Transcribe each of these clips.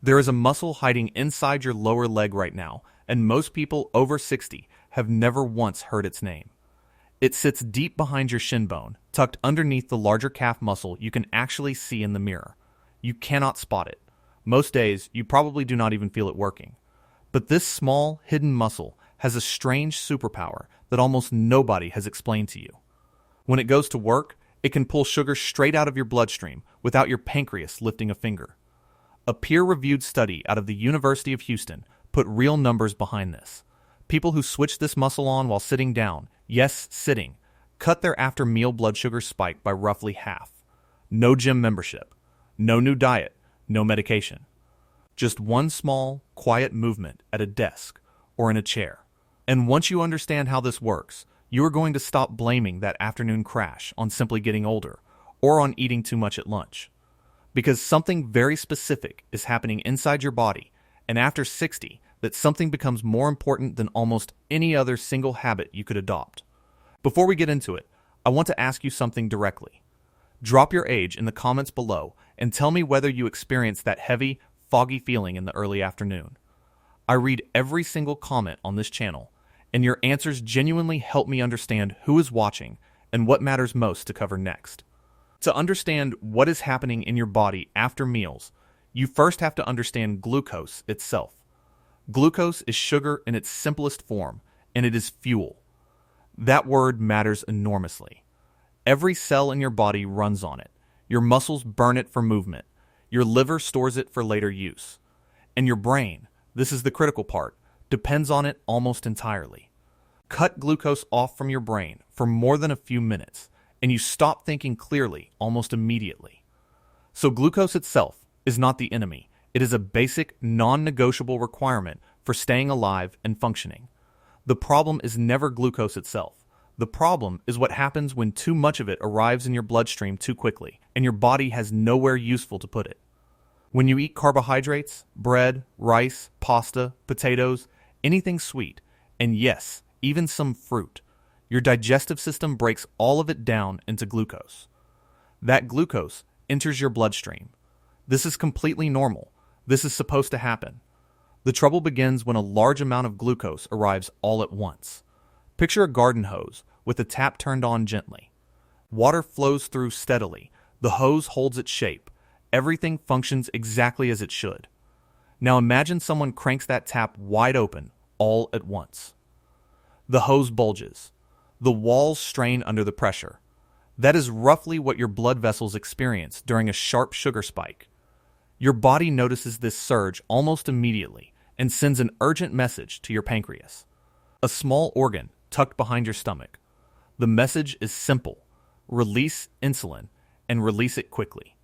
There is a muscle hiding inside your lower leg right now, and most people over 60 have never once heard its name. It sits deep behind your shin bone, tucked underneath the larger calf muscle you can actually see in the mirror. You cannot spot it. Most days, you probably do not even feel it working. But this small, hidden muscle has a strange superpower that almost nobody has explained to you. When it goes to work, it can pull sugar straight out of your bloodstream without your pancreas lifting a finger. A peer-reviewed study out of the University of Houston put real numbers behind this. People who switch this muscle on while sitting down, yes, sitting, cut their after-meal blood sugar spike by roughly half. No gym membership, no new diet, no medication. Just one small, quiet movement at a desk or in a chair. And once you understand how this works, you are going to stop blaming that afternoon crash on simply getting older or on eating too much at lunch. Because something very specific is happening inside your body, and after 60, that something becomes more important than almost any other single habit you could adopt. Before we get into it, I want to ask you something directly. Drop your age in the comments below and tell me whether you experience that heavy, foggy feeling in the early afternoon. I read every single comment on this channel, and your answers genuinely help me understand who is watching and what matters most to cover next. To understand what is happening in your body after meals, you first have to understand glucose itself. Glucose is sugar in its simplest form, and it is fuel. That word matters enormously. Every cell in your body runs on it. Your muscles burn it for movement. Your liver stores it for later use. And your brain, this is the critical part, depends on it almost entirely. Cut glucose off from your brain for more than a few minutes, and you stop thinking clearly almost immediately. So glucose itself is not the enemy. It is a basic, non-negotiable requirement for staying alive and functioning. The problem is never glucose itself. The problem is what happens when too much of it arrives in your bloodstream too quickly, and your body has nowhere useful to put it. When you eat carbohydrates, bread, rice, pasta, potatoes, anything sweet, and yes, even some fruit, your digestive system breaks all of it down into glucose. That glucose enters your bloodstream. This is completely normal. This is supposed to happen. The trouble begins when a large amount of glucose arrives all at once. Picture a garden hose with the tap turned on gently. Water flows through steadily. The hose holds its shape. Everything functions exactly as it should. Now imagine someone cranks that tap wide open all at once. The hose bulges. The walls strain under the pressure. That is roughly what your blood vessels experience during a sharp sugar spike. Your body notices this surge almost immediately and sends an urgent message to your pancreas, a small organ tucked behind your stomach. The message is simple: release insulin and release it quickly.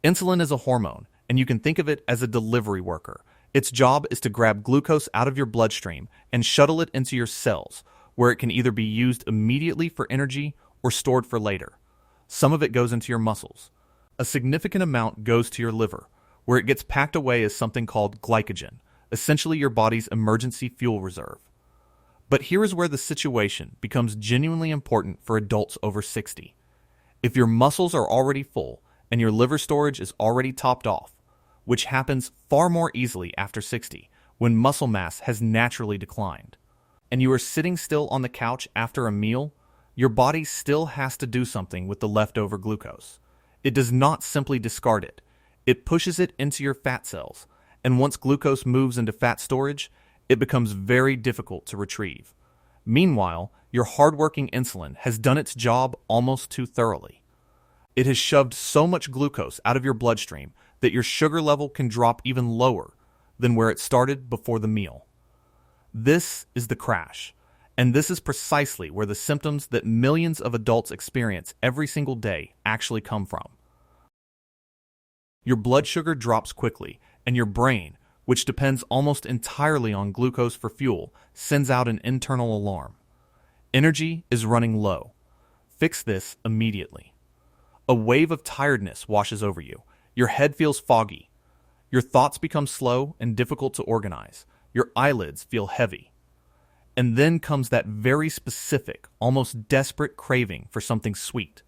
Insulin is a hormone, and you can think of it as a delivery worker. Its job is to grab glucose out of your bloodstream and shuttle it into your cells, where it can either be used immediately for energy or stored for later. Some of it goes into your muscles. A significant amount goes to your liver, where it gets packed away as something called glycogen, essentially your body's emergency fuel reserve. But here is where the situation becomes genuinely important for adults over 60. If your muscles are already full and your liver storage is already topped off, which happens far more easily after 60, when muscle mass has naturally declined, and you are sitting still on the couch after a meal, your body still has to do something with the leftover glucose. It does not simply discard it. It pushes it into your fat cells, and once glucose moves into fat storage, it becomes very difficult to retrieve. Meanwhile, your hardworking insulin has done its job almost too thoroughly. It has shoved so much glucose out of your bloodstream that your sugar level can drop even lower than where it started before the meal. This is the crash, and this is precisely where the symptoms that millions of adults experience every single day actually come from. Your blood sugar drops quickly, and your brain, which depends almost entirely on glucose for fuel, sends out an internal alarm. Energy is running low. Fix this immediately. A wave of tiredness washes over you. Your head feels foggy. Your thoughts become slow and difficult to organize. Your eyelids feel heavy. And then comes that very specific, almost desperate craving for something sweet.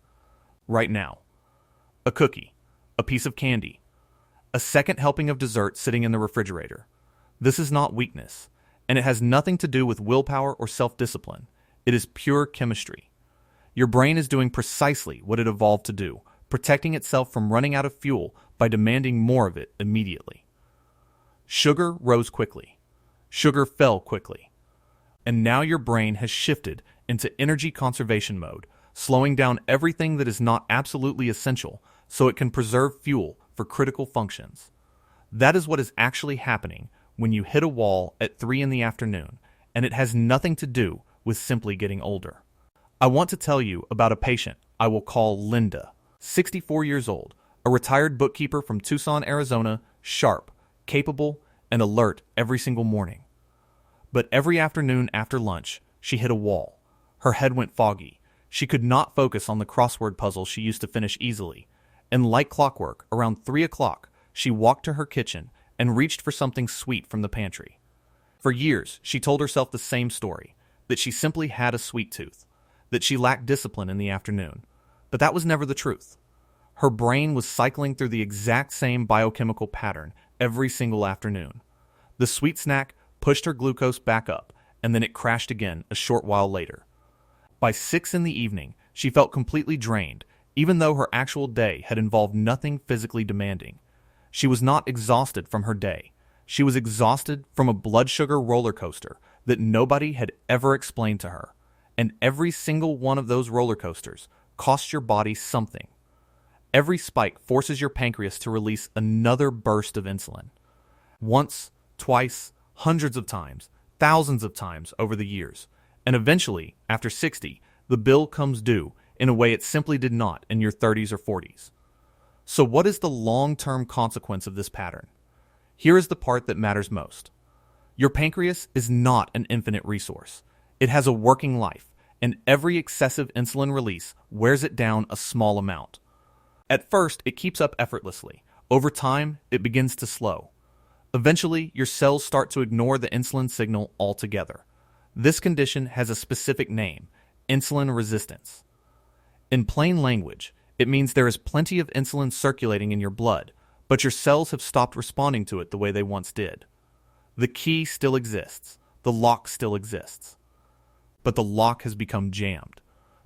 Right now. A cookie. A piece of candy. a second helping of dessert sitting in the refrigerator. This is not weakness, and it has nothing to do with willpower or self-discipline. It is pure chemistry. Your brain is doing precisely what it evolved to do, protecting itself from running out of fuel by demanding more of it immediately. Sugar rose quickly. Sugar fell quickly. And now your brain has shifted into energy conservation mode, slowing down everything that is not absolutely essential so it can preserve fuel for critical functions. That is what is actually happening when you hit a wall at 3 in the afternoon, and it has nothing to do with simply getting older. I want to tell you about a patient I will call Linda, 64 years old, a retired bookkeeper from Tucson, Arizona, sharp, capable, and alert every single morning. But every afternoon after lunch, she hit a wall. Her head went foggy. She could not focus on the crossword puzzle she used to finish easily. And like clockwork, around 3 o'clock, she walked to her kitchen and reached for something sweet from the pantry. For years, she told herself the same story, that she simply had a sweet tooth, that she lacked discipline in the afternoon. But that was never the truth. Her brain was cycling through the exact same biochemical pattern every single afternoon. The sweet snack pushed her glucose back up, and then it crashed again a short while later. By 6 in the evening, she felt completely drained, even though her actual day had involved nothing physically demanding. She was not exhausted from her day. She was exhausted from a blood sugar roller coaster that nobody had ever explained to her. And every single one of those roller coasters costs your body something. Every spike forces your pancreas to release another burst of insulin. Once, twice, hundreds of times, thousands of times over the years. And eventually, after 60, the bill comes due in a way it simply did not in your 30s or 40s. So what is the long-term consequence of this pattern? Here is the part that matters most. Your pancreas is not an infinite resource. It has a working life, and every excessive insulin release wears it down a small amount. At first, it keeps up effortlessly. Over time, it begins to slow. Eventually, your cells start to ignore the insulin signal altogether. This condition has a specific name, insulin resistance. In plain language, it means there is plenty of insulin circulating in your blood, but your cells have stopped responding to it the way they once did. The key still exists. The lock still exists. But the lock has become jammed.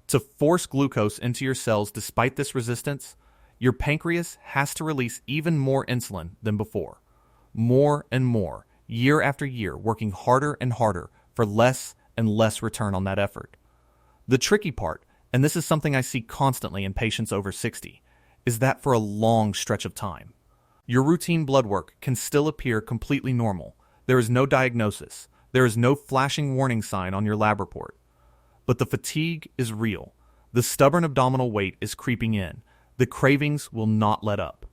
To force glucose into your cells despite this resistance, your pancreas has to release even more insulin than before. More and more, year after year, working harder and harder for less and less return on that effort. The tricky part, and this is something I see constantly in patients over 60, is that for a long stretch of time. Your routine blood work can still appear completely normal. There is no diagnosis. There is no flashing warning sign on your lab report. But the fatigue is real. The stubborn abdominal weight is creeping in. The cravings will not let up.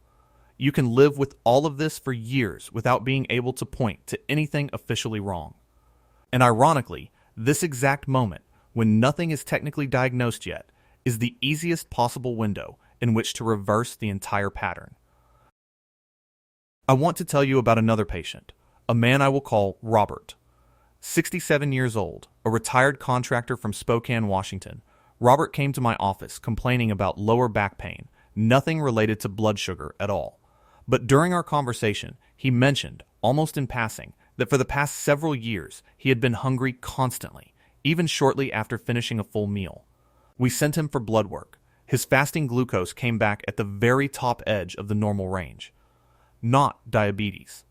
You can live with all of this for years without being able to point to anything officially wrong. And ironically, this exact moment, when nothing is technically diagnosed yet, is the easiest possible window in which to reverse the entire pattern. I want to tell you about another patient, a man I will call Robert. 67 years old, a retired contractor from Spokane, Washington. Robert came to my office complaining about lower back pain, nothing related to blood sugar at all. But during our conversation, he mentioned, almost in passing, that for the past several years he had been hungry constantly, even shortly after finishing a full meal. We sent him for blood work. His fasting glucose came back at the very top edge of the normal range. Not diabetes.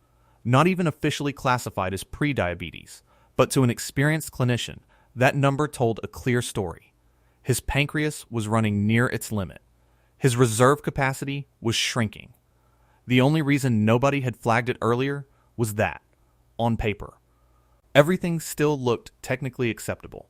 Not even officially classified as pre-diabetes, but to an experienced clinician, that number told a clear story. His pancreas was running near its limit. His reserve capacity was shrinking. The only reason nobody had flagged it earlier was that, on paper, everything still looked technically acceptable.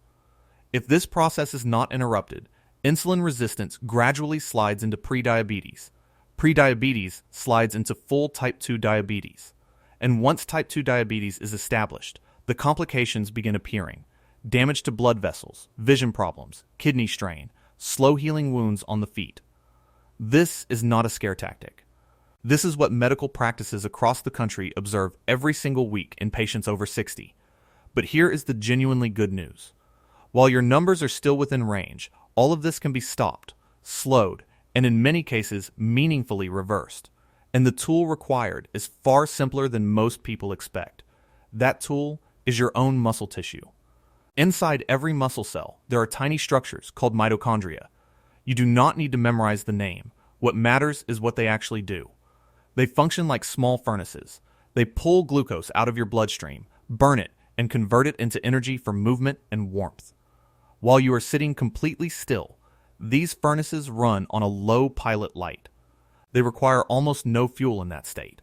If this process is not interrupted, insulin resistance gradually slides into prediabetes. Prediabetes slides into full type 2 diabetes. And once type 2 diabetes is established, the complications begin appearing. Damage to blood vessels, vision problems, kidney strain, slow healing wounds on the feet. This is not a scare tactic. This is what medical practices across the country observe every single week in patients over 60. But here is the genuinely good news. While your numbers are still within range, all of this can be stopped, slowed, and in many cases meaningfully reversed. And the tool required is far simpler than most people expect. That tool is your own muscle tissue. Inside every muscle cell, there are tiny structures called mitochondria. You do not need to memorize the name. What matters is what they actually do. They function like small furnaces. They pull glucose out of your bloodstream, burn it, and convert it into energy for movement and warmth. While you are sitting completely still, these furnaces run on a low pilot light. They require almost no fuel in that state.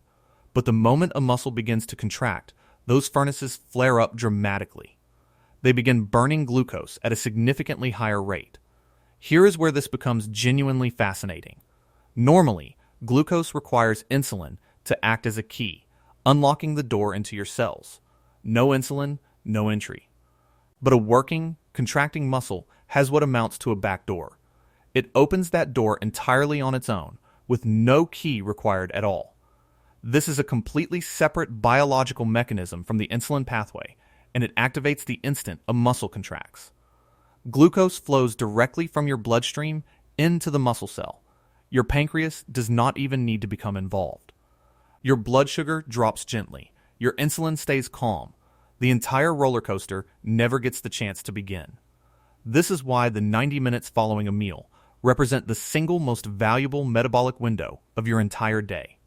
But the moment a muscle begins to contract, those furnaces flare up dramatically. They begin burning glucose at a significantly higher rate. Here is where this becomes genuinely fascinating. Normally, glucose requires insulin to act as a key, unlocking the door into your cells. No insulin, no entry. But a working, contracting muscle has what amounts to a back door. It opens that door entirely on its own, with no key required at all. This is a completely separate biological mechanism from the insulin pathway, and it activates the instant a muscle contracts. Glucose flows directly from your bloodstream into the muscle cell. Your pancreas does not even need to become involved. Your blood sugar drops gently. Your insulin stays calm. The entire roller coaster never gets the chance to begin. This is why the 90 minutes following a meal represent the single most valuable metabolic window of your entire day.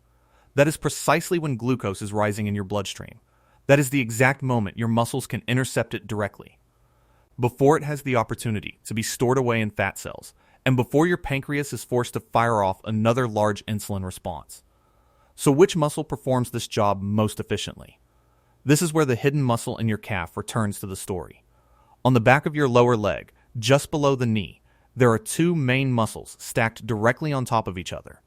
That is precisely when glucose is rising in your bloodstream. That is the exact moment your muscles can intercept it directly. Before it has the opportunity to be stored away in fat cells, and before your pancreas is forced to fire off another large insulin response. So which muscle performs this job most efficiently? This is where the hidden muscle in your calf returns to the story. On the back of your lower leg, just below the knee, there are two main muscles stacked directly on top of each other.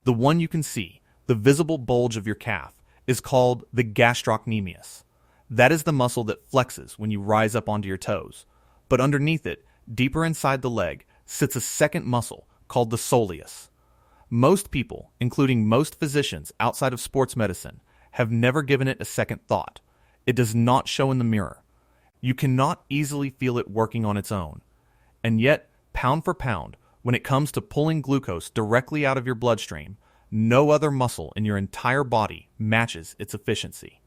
The one you can see, the visible bulge of your calf, is called the gastrocnemius. That is the muscle that flexes when you rise up onto your toes. But underneath it, deeper inside the leg, sits a second muscle called the soleus. Most people, including most physicians outside of sports medicine, have never given it a second thought. It does not show in the mirror. You cannot easily feel it working on its own. And yet, pound for pound, when it comes to pulling glucose directly out of your bloodstream, no other muscle in your entire body matches its efficiency.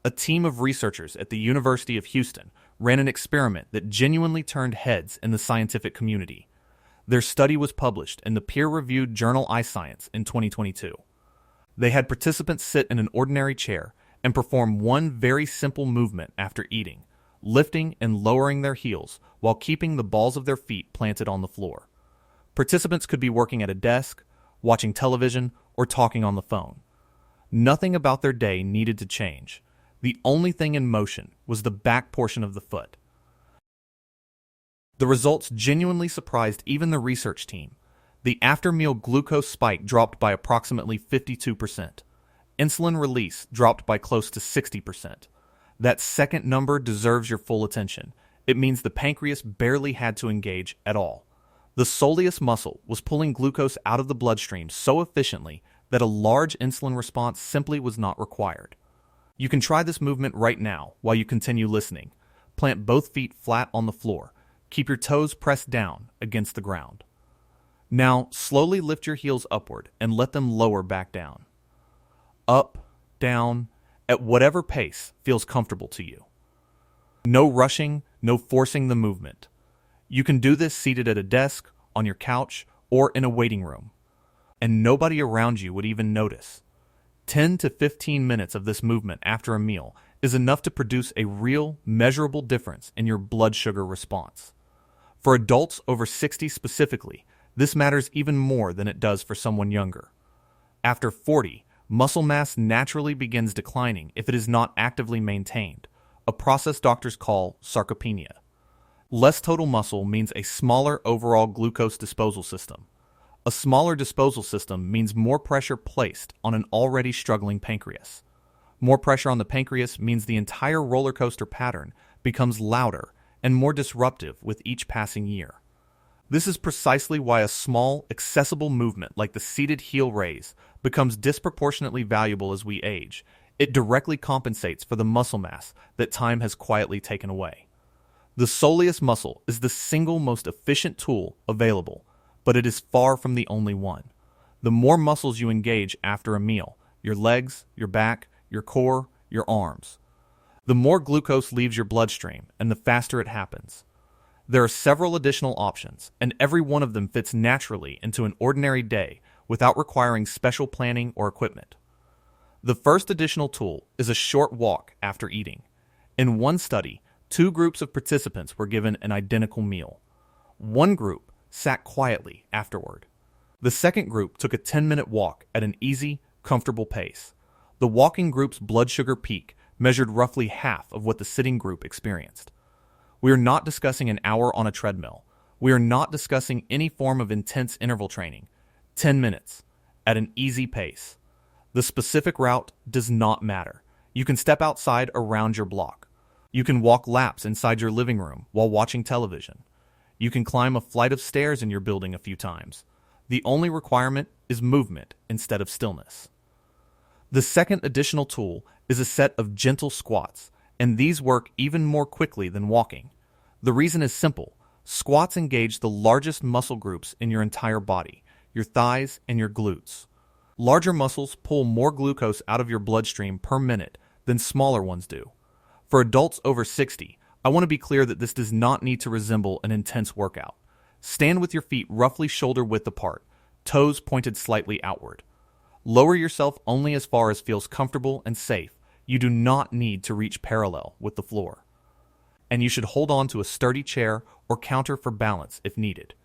A team of researchers at the University of Houston ran an experiment that genuinely turned heads in the scientific community. Their study was published in the peer-reviewed journal iScience in 2022. They had participants sit in an ordinary chair and perform one very simple movement after eating, lifting and lowering their heels while keeping the balls of their feet planted on the floor. Participants could be working at a desk, watching television, or talking on the phone. Nothing about their day needed to change. The only thing in motion was the back portion of the foot. The results genuinely surprised even the research team. The after-meal glucose spike dropped by approximately 52%. Insulin release dropped by close to 60%. That second number deserves your full attention. It means the pancreas barely had to engage at all. The soleus muscle was pulling glucose out of the bloodstream so efficiently that a large insulin response simply was not required. You can try this movement right now while you continue listening. Plant both feet flat on the floor. Keep your toes pressed down against the ground. Now, slowly lift your heels upward and let them lower back down. Up, down, at whatever pace feels comfortable to you. No rushing, no forcing the movement. You can do this seated at a desk, on your couch, or in a waiting room. And nobody around you would even notice. 10 to 15 minutes of this movement after a meal is enough to produce a real, measurable difference in your blood sugar response. For adults over 60 specifically, this matters even more than it does for someone younger. After 40, muscle mass naturally begins declining if it is not actively maintained, a process doctors call sarcopenia. Less total muscle means a smaller overall glucose disposal system. A smaller disposal system means more pressure placed on an already struggling pancreas. More pressure on the pancreas means the entire roller coaster pattern becomes louder and more disruptive with each passing year. This is precisely why a small, accessible movement like the seated heel raise becomes disproportionately valuable as we age. It directly compensates for the muscle mass that time has quietly taken away. The soleus muscle is the single most efficient tool available, but it is far from the only one. the more muscles you engage after a meal, your legs, your back, your core, your arms. The more glucose leaves your bloodstream, and the faster it happens. There are several additional options, and every one of them fits naturally into an ordinary day without requiring special planning or equipment. The first additional tool is a short walk after eating. In one study, 2 groups of participants were given an identical meal. One group sat quietly afterward. The second group took a 10-minute walk at an easy, comfortable pace. The walking group's blood sugar peak measured roughly half of what the sitting group experienced. We are not discussing an hour on a treadmill. We are not discussing any form of intense interval training. 10 minutes, at an easy pace. The specific route does not matter. You can step outside around your block. You can walk laps inside your living room while watching television. You can climb a flight of stairs in your building a few times. The only requirement is movement instead of stillness. The second additional tool is a set of gentle squats, and these work even more quickly than walking. The reason is simple. Squats engage the largest muscle groups in your entire body, your thighs and your glutes. Larger muscles pull more glucose out of your bloodstream per minute than smaller ones do. For adults over 60, I want to be clear that this does not need to resemble an intense workout. Stand with your feet roughly shoulder width apart, toes pointed slightly outward. Lower yourself only as far as feels comfortable and safe. You do not need to reach parallel with the floor. And you should hold on to a sturdy chair or counter for balance if needed.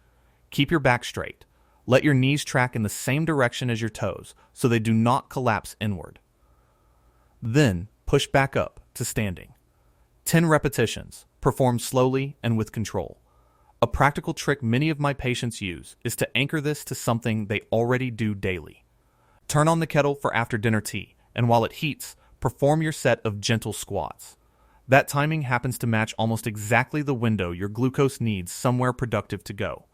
Keep your back straight. Let your knees track in the same direction as your toes so they do not collapse inward. Then push back up to standing. 10 repetitions, performed slowly and with control. A practical trick many of my patients use is to anchor this to something they already do daily. Turn on the kettle for after dinner tea, and while it heats, perform your set of gentle squats. That timing happens to match almost exactly the window your glucose needs somewhere productive to go.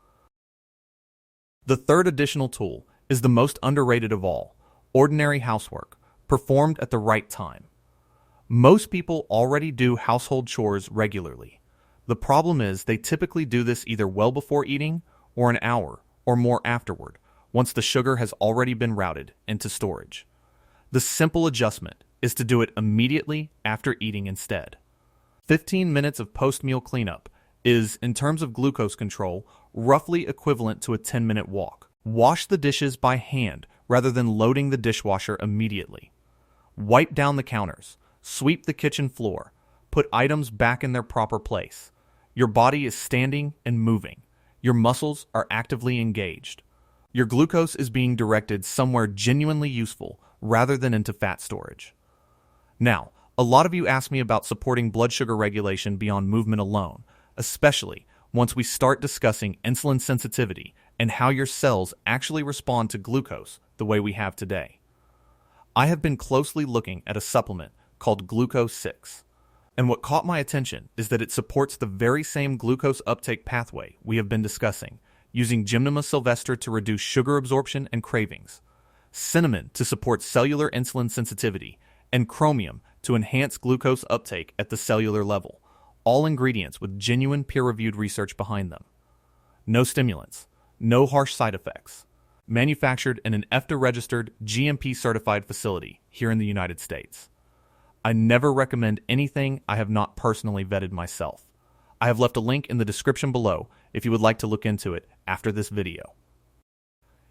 The third additional tool is the most underrated of all, ordinary housework, performed at the right time. Most people already do household chores regularly. The problem is they typically do this either well before eating or an hour or more afterward, once the sugar has already been routed into storage. The simple adjustment is to do it immediately after eating instead. 15 minutes of post-meal cleanup is, in terms of glucose control, roughly equivalent to a 10-minute walk. Wash the dishes by hand rather than loading the dishwasher immediately. Wipe down the counters. Sweep the kitchen floor. Put items back in their proper place. Your body is standing and moving. Your muscles are actively engaged. Your glucose is being directed somewhere genuinely useful rather than into fat storage. Now, a lot of you ask me about supporting blood sugar regulation beyond movement alone, especially once we start discussing insulin sensitivity and how your cells actually respond to glucose the way we have today. I have been closely looking at a supplement called Glucose 6, and what caught my attention is that it supports the very same glucose uptake pathway we have been discussing, using Gymnema sylvestre to reduce sugar absorption and cravings, cinnamon to support cellular insulin sensitivity, and chromium to enhance glucose uptake at the cellular level, all ingredients with genuine peer-reviewed research behind them. No stimulants, no harsh side effects. Manufactured in an EFTA-registered, GMP-certified facility here in the United States. I never recommend anything I have not personally vetted myself. I have left a link in the description below if you would like to look into it after this video.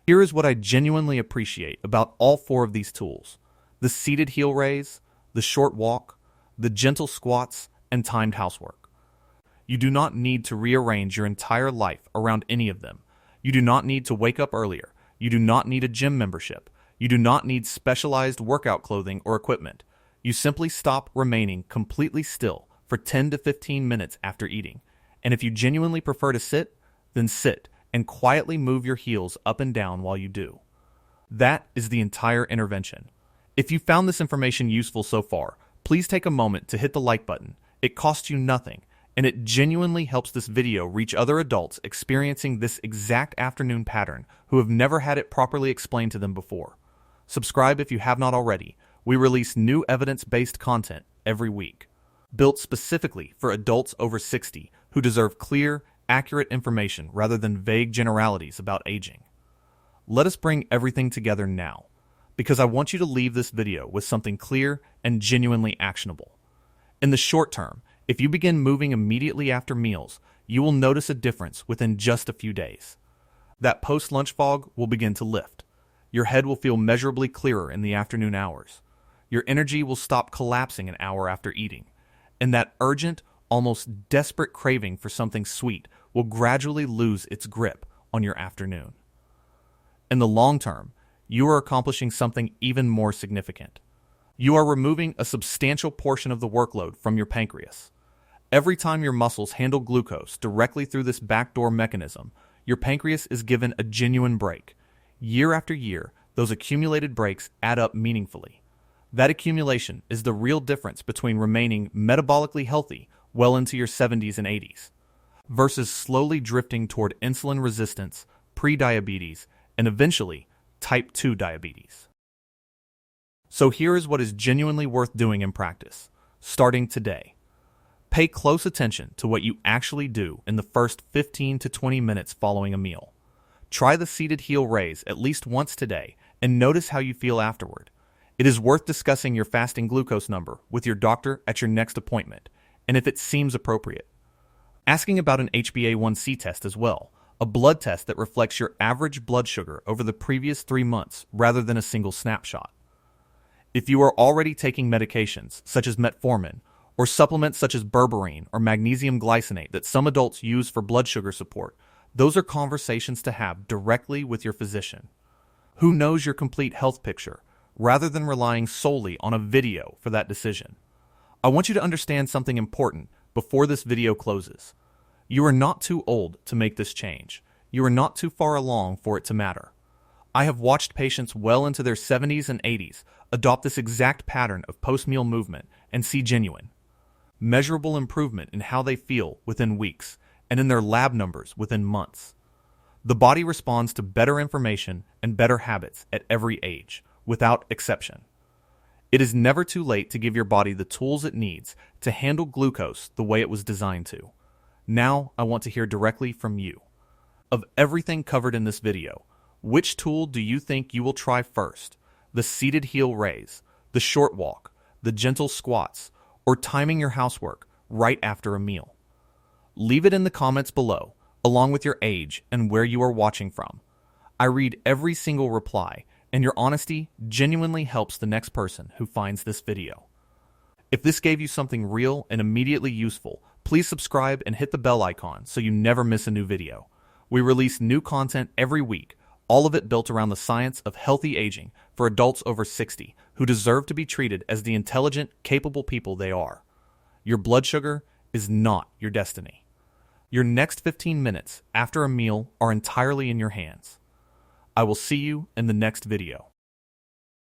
Here is what I genuinely appreciate about all 4 of these tools: the seated heel raise, the short walk, the gentle squats, and timed housework. You do not need to rearrange your entire life around any of them. You do not need to wake up earlier. You do not need a gym membership. You do not need specialized workout clothing or equipment. You simply stop remaining completely still for 10 to 15 minutes after eating. And if you genuinely prefer to sit, then sit and quietly move your heels up and down while you do. That is the entire intervention. If you found this information useful so far, please take a moment to hit the like button. It costs you nothing, and it genuinely helps this video reach other adults experiencing this exact afternoon pattern who have never had it properly explained to them before. Subscribe if you have not already. We release new evidence-based content every week, built specifically for adults over 60 who deserve clear, accurate information rather than vague generalities about aging. let us bring everything together now, because I want you to leave this video with something clear and genuinely actionable. In the short term, if you begin moving immediately after meals, you will notice a difference within just a few days. That post-lunch fog will begin to lift. Your head will feel measurably clearer in the afternoon hours. Your energy will stop collapsing an hour after eating. And that urgent, almost desperate craving for something sweet will gradually lose its grip on your afternoon. In the long term, you are accomplishing something even more significant. You are removing a substantial portion of the workload from your pancreas. Every time your muscles handle glucose directly through this backdoor mechanism, your pancreas is given a genuine break. Year after year, those accumulated breaks add up meaningfully. That accumulation is the real difference between remaining metabolically healthy well into your 70s and 80s versus slowly drifting toward insulin resistance, prediabetes, and eventually type 2 diabetes. So here is what is genuinely worth doing in practice, starting today. Pay close attention to what you actually do in the first 15 to 20 minutes following a meal. Try the seated heel raise at least once today and notice how you feel afterward. It is worth discussing your fasting glucose number with your doctor at your next appointment, and if it seems appropriate. Asking about an HbA1c test as well, a blood test that reflects your average blood sugar over the previous 3 months rather than a single snapshot. If you are already taking medications such as metformin, or supplements such as berberine or magnesium glycinate that some adults use for blood sugar support, those are conversations to have directly with your physician, who knows your complete health picture, rather than relying solely on a video for that decision. I want you to understand something important before this video closes. You are not too old to make this change. You are not too far along for it to matter. I have watched patients well into their 70s and 80s adopt this exact pattern of post-meal movement and see genuine, measurable improvement in how they feel within weeks and in their lab numbers within months. The body responds to better information and better habits at every age, without exception. It is never too late to give your body the tools it needs to handle glucose the way it was designed to. Now, I want to hear directly from you. Of everything covered in this video, which tool do you think you will try first? The seated heel raise, the short walk, the gentle squats, or timing your housework right after a meal? Leave it in the comments below, along with your age and where you are watching from. I read every single reply, and your honesty genuinely helps the next person who finds this video. If this gave you something real and immediately useful, please subscribe and hit the bell icon so you never miss a new video. We release new content every week, all of it built around the science of healthy aging for adults over 60 who deserve to be treated as the intelligent, capable people they are. Your blood sugar is not your destiny. Your next 15 minutes after a meal are entirely in your hands. I will see you in the next video.